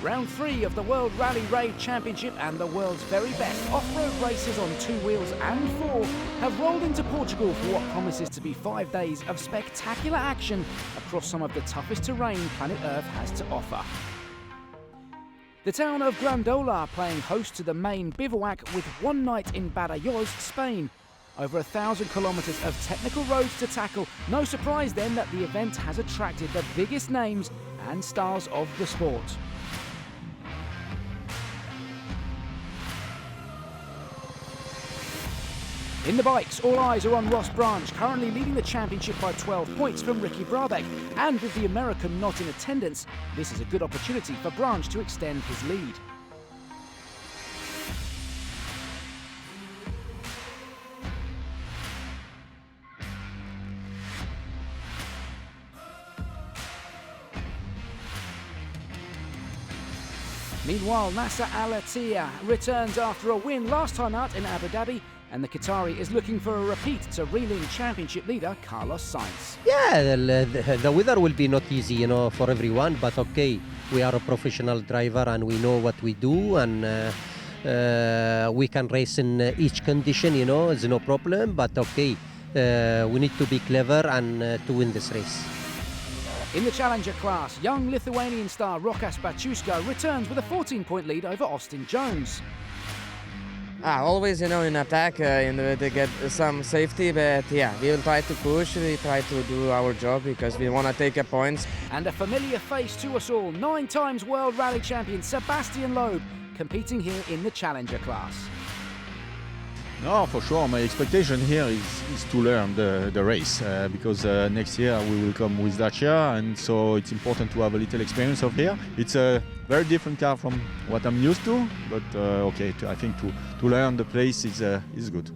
Round 3 of the World Rally Raid Championship, and the world's very best off-road racers on 2 wheels and 4 have rolled into Portugal for what promises to be 5 days of spectacular action across some of the toughest terrain planet Earth has to offer. The town of Grandola playing host to the main bivouac with one night in Badajoz, Spain. Over 1,000 kilometres of technical roads to tackle. No surprise then that the event has attracted the biggest names and stars of the sport. In the bikes, all eyes are on Ross Branch, currently leading the championship by 12 points from Ricky Brabeck. And with the American not in attendance, this is a good opportunity for Branch to extend his lead. Meanwhile, Nasser Al-Attiyah returns after a win last time out in Abu Dhabi, and the Qatari is looking for a repeat to reel in championship leader Carlos Sainz. Yeah, the weather will be not easy, for everyone, but okay, we are a professional driver and we know what we do, and we can race in each condition, it's no problem, but okay, we need to be clever and to win this race. In the Challenger class, young Lithuanian star Rokas Baciuška returns with a 14-point lead over Austin Jones. Always, in attack, to get some safety, but yeah, we will try to push, we try to do our job because we want to take points. And a familiar face to us all, 9 times World Rally Champion Sebastian Loeb, competing here in the Challenger class. No, for sure. My expectation here is to learn the race because next year we will come with Dacia, and so it's important to have a little experience of here. It's a very different car from what I'm used to, but okay, I think to learn the place is good.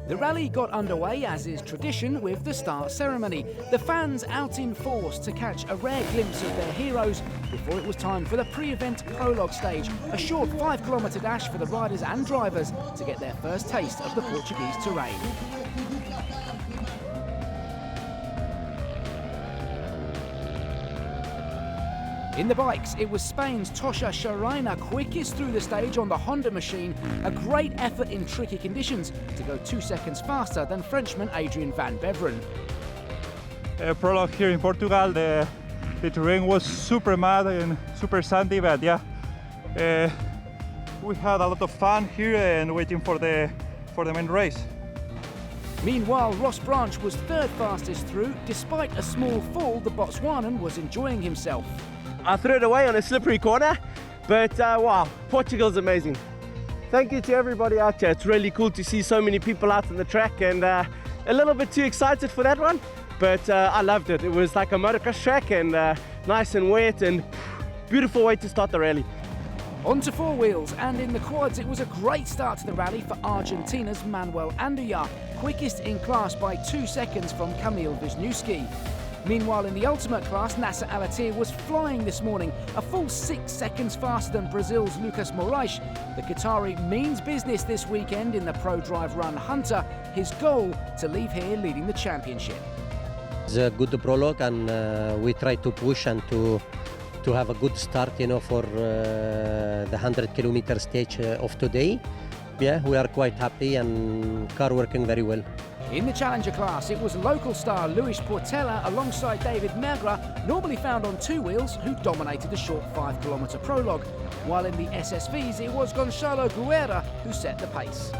The rally got underway, as is tradition, with the start ceremony. The fans out in force to catch a rare glimpse of their heroes before it was time for the pre-event prologue stage, a short 5-kilometre dash for the riders and drivers to get their first taste of the Portuguese terrain. In the bikes, it was Spain's Tosha Sharaina quickest through the stage on the Honda machine, a great effort in tricky conditions to go 2 seconds faster than Frenchman Adrian van Beveren. Prologue here in Portugal, the terrain was super mud and super sandy, but yeah, we had a lot of fun here and waiting for the main race. Meanwhile, Ross Branch was 3rd fastest through. Despite a small fall, the Botswanan was enjoying himself. I threw it away on a slippery corner, but wow, Portugal's amazing. Thank you to everybody out there. It's really cool to see so many people out on the track, and a little bit too excited for that one, but I loved it. It was like a motocross track and nice and wet, and beautiful way to start the rally. On to 4 wheels, and in the quads it was a great start to the rally for Argentina's Manuel Andujar, quickest in class by 2 seconds from Kamil Wisniewski. Meanwhile, in the ultimate class, Nasser Al-Attiyah was flying this morning, a full 6 seconds faster than Brazil's Lucas Moraes. The Qatari means business this weekend in the Pro Drive Run Hunter, his goal to leave here leading the championship. It's a good prologue, and we try to push and to have a good start, for the 100-kilometer stage of today. Yeah, we are quite happy, and car working very well. In the Challenger class, it was local star Luis Portela alongside David Mergra, normally found on 2 wheels, who dominated the short 5-kilometre prologue, while in the SSVs it was Gonçalo Guerra who set the pace.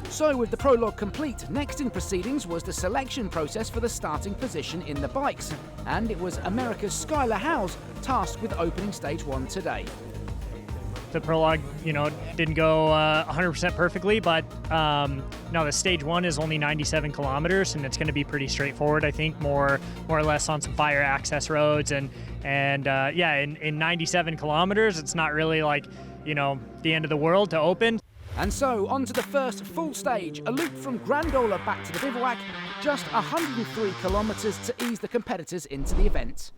So with the prologue complete, next in proceedings was the selection process for the starting position in the bikes, and it was America's Skylar Howes tasked with opening stage 1 today. The prologue, didn't go 100% perfectly, but no, the stage 1 is only 97 kilometers, and it's going to be pretty straightforward. I think more or less on some fire access roads, and yeah, in 97 kilometers, it's not really like the end of the world to open. And so on to the first full stage, a loop from Grandola back to the bivouac, just 103 kilometers to ease the competitors into the event.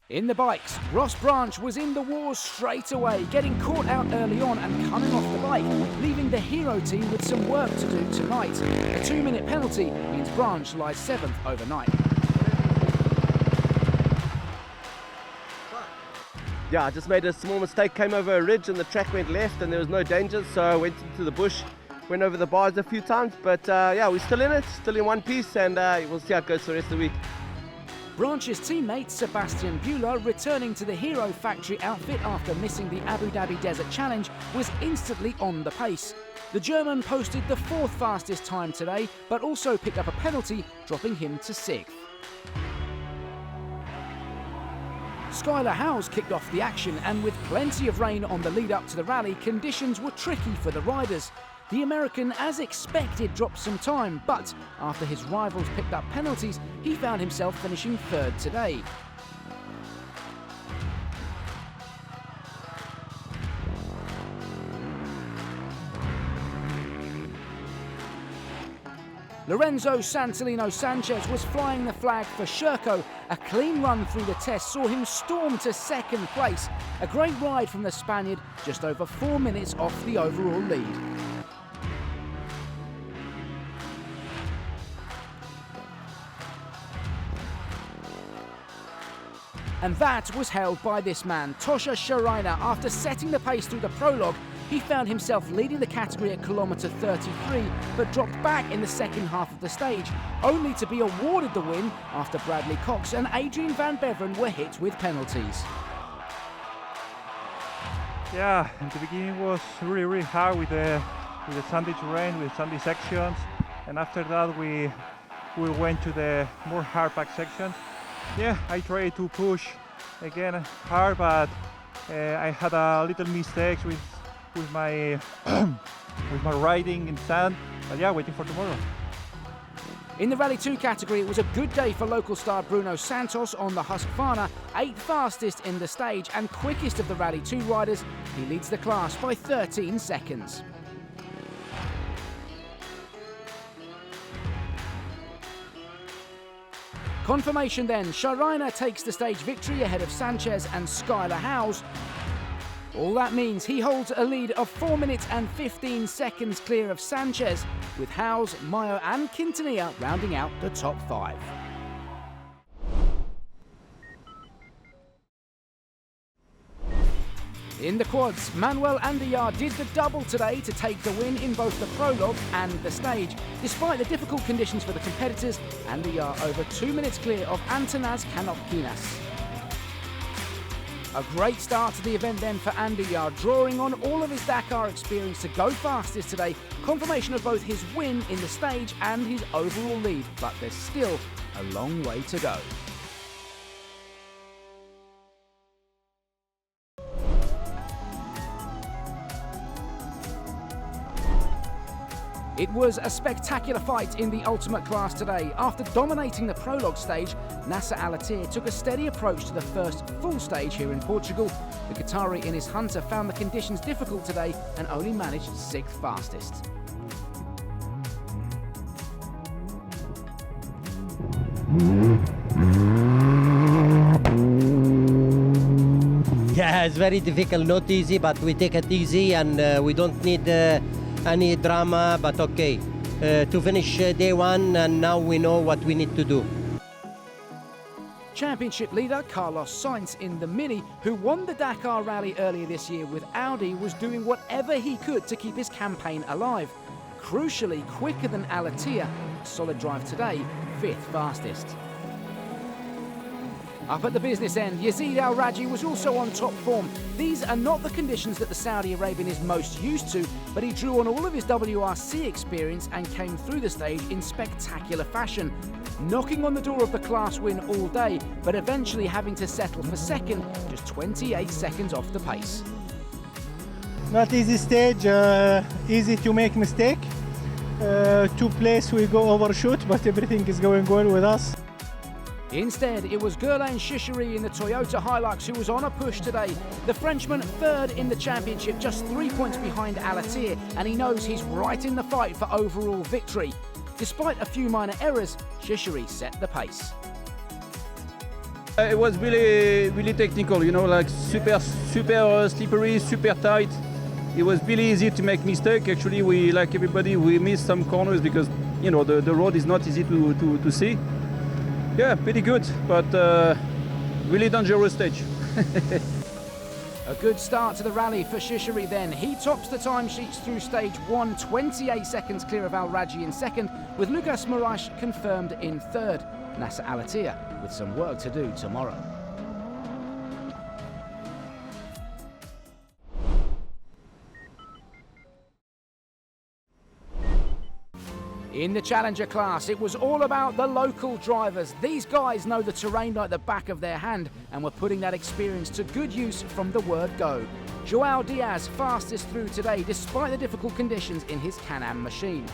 In the bikes, Ross Branch was in the wars straight away, getting caught out early on and coming off the bike, leaving the hero team with some work to do tonight. A 2-minute penalty means Branch lies 7th overnight. yeah, I just made a small mistake, came over a ridge and the track went left and there was no danger, so I went into the bush, went over the bars a few times, but yeah, we're still in it, still in one piece, and we'll see how it goes for the rest of the week. Branch's teammate Sebastian Bueller, returning to the Hero Factory outfit after missing the Abu Dhabi Desert Challenge, was instantly on the pace. The German posted the 4th fastest time today, but also picked up a penalty, dropping him to 6th. Skylar Howes kicked off the action, and with plenty of rain on the lead up to the rally, conditions were tricky for the riders. The American, as expected, dropped some time, but after his rivals picked up penalties, he found himself finishing 3rd today. Lorenzo Santillino Sanchez was flying the flag for Sherco. A clean run through the test saw him storm to 2nd place. A great ride from the Spaniard, just over 4 minutes off the overall lead. And that was held by this man, Tosha Sharina. After setting the pace through the prologue, he found himself leading the category at kilometre 33, but dropped back in the second half of the stage, only to be awarded the win after Bradley Cox and Adrian Van Beveren were hit with penalties. Yeah, in the beginning was really hard with the sandy terrain, with sandy sections, and after that we went to the more hard pack section. Yeah, I tried to push again hard, but I had a little mistakes with my with my riding in sand. But yeah, waiting for tomorrow. In the Rally 2 category, it was a good day for local star Bruno Santos on the Husqvarna, 8th fastest in the stage and quickest of the Rally 2 riders. He leads the class by 13 seconds. Confirmation then, Sharina takes the stage victory ahead of Sanchez and Skylar Howes. All that means he holds a lead of 4 minutes and 15 seconds clear of Sanchez, with Howes, Mayo and Quintanilla rounding out the top 5. In the quads, Manuel Andiyar did the double today to take the win in both the prologue and the stage. Despite the difficult conditions for the competitors, Andiyar over 2 minutes clear of Antanas Kanopkinas. A great start to the event then for Andiyar, drawing on all of his Dakar experience to go fastest today. Confirmation of both his win in the stage and his overall lead, but there's still a long way to go. It was a spectacular fight in the ultimate class today. After dominating the prologue stage, Nasser Al-Attiyah took a steady approach to the first full stage here in Portugal. The Qatari in his Hunter found the conditions difficult today and only managed 6th fastest. Yeah, it's very difficult, not easy, but we take it easy and we don't need any drama, but okay. To finish day 1 and now we know what we need to do. Championship leader Carlos Sainz in the Mini, who won the Dakar Rally earlier this year with Audi, was doing whatever he could to keep his campaign alive. Crucially, quicker than Al-Attiyah, a solid drive today, 5th fastest. Up at the business end, Yazid Al-Raji was also on top form. These are not the conditions that the Saudi Arabian is most used to, but he drew on all of his WRC experience and came through the stage in spectacular fashion, knocking on the door of the class win all day, but eventually having to settle for 2nd, just 28 seconds off the pace. Not easy stage, easy to make mistake. 2 place we go overshoot, but everything is going well with us. Instead, it was Guerlain Chichery in the Toyota Hilux who was on a push today. The Frenchman 3rd in the championship, just 3 points behind Al-Attiyah, and he knows he's right in the fight for overall victory. Despite a few minor errors, Chichery set the pace. It was really technical, you know, like super slippery, super tight. It was really easy to make mistake. Actually, we, like everybody, we missed some corners because, you know, the road is not easy to see. Yeah, pretty good, but really dangerous stage. A good start to the rally for Shishiri then. He tops the timesheets through stage 1, 28 seconds clear of Al Raji in second, with Lukas Moraes confirmed in third. Nasser Al-Attiyah with some work to do tomorrow. In the Challenger class, it was all about the local drivers. These guys know the terrain like the back of their hand and were putting that experience to good use from the word go. João Diaz fastest through today despite the difficult conditions in his Can-Am machine.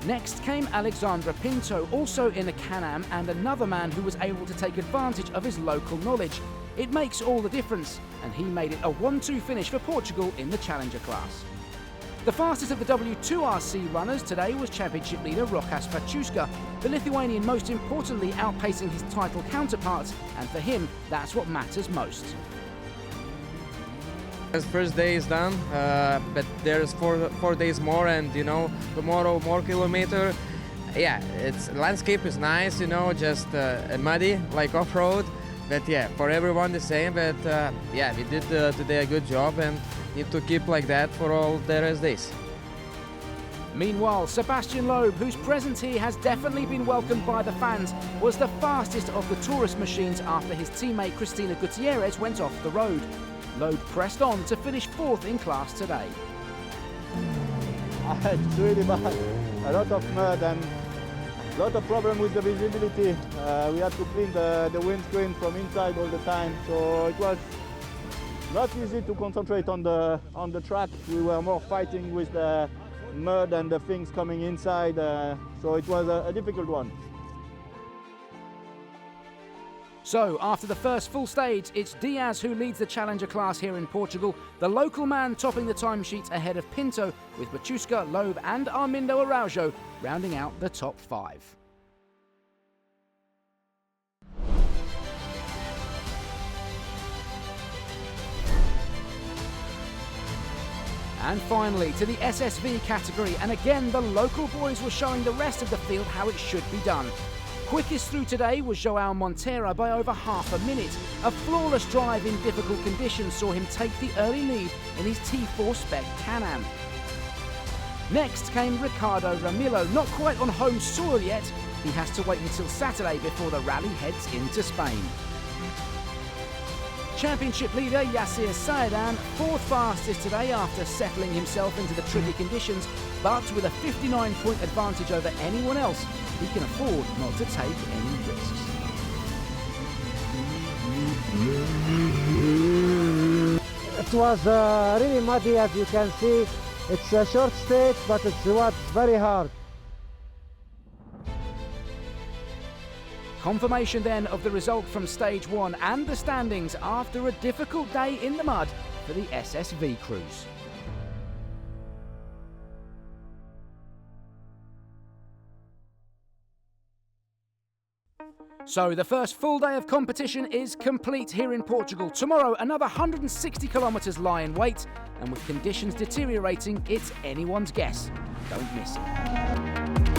Next came Alexandre Pinto, also in a Can-Am, and another man who was able to take advantage of his local knowledge. It makes all the difference, and he made it a 1-2 finish for Portugal in the Challenger class. The fastest of the W2RC runners today was championship leader Rokas Pachuska, the Lithuanian most importantly outpacing his title counterparts, and for him that's what matters most. His first day is done, but there's four days more, and tomorrow more kilometer. Yeah, it's landscape is nice, just muddy like off-road, but yeah, for everyone the same. But yeah, we did today a good job and need to keep like that for all the rest days. Meanwhile, Sebastian Loeb, whose presence here has definitely been welcomed by the fans, was the fastest of the tourist machines after his teammate Cristina Gutierrez went off the road. Loeb pressed on to finish fourth in class today. It's really bad. A lot of mud and a lot of problem with the visibility. We had to clean the windscreen from inside all the time, so it was not easy to concentrate on the track. We were more fighting with the mud and the things coming inside, so it was a difficult one. So, after the first full stage, it's Diaz who leads the Challenger class here in Portugal, the local man topping the timesheets ahead of Pinto, with Pachuska, Loeb and Armindo Araujo rounding out the top 5. And finally, to the SSV category, and again the local boys were showing the rest of the field how it should be done. Quickest through today was João Monteiro by over half a minute. A flawless drive in difficult conditions saw him take the early lead in his T4 Spec Can-Am. Next came Ricardo Ramilo, not quite on home soil yet. He has to wait until Saturday before the rally heads into Spain. Championship leader Yassir Saedan, fourth fastest today after settling himself into the tricky conditions, but with a 59-point advantage over anyone else, he can afford not to take any risks. It was really muddy, as you can see. It's a short stage, but it's very hard. Confirmation then of the result from stage 1 and the standings after a difficult day in the mud for the SSV crews. So the first full day of competition is complete here in Portugal. Tomorrow another 160 kilometres lie in wait, and with conditions deteriorating, it's anyone's guess. Don't miss it.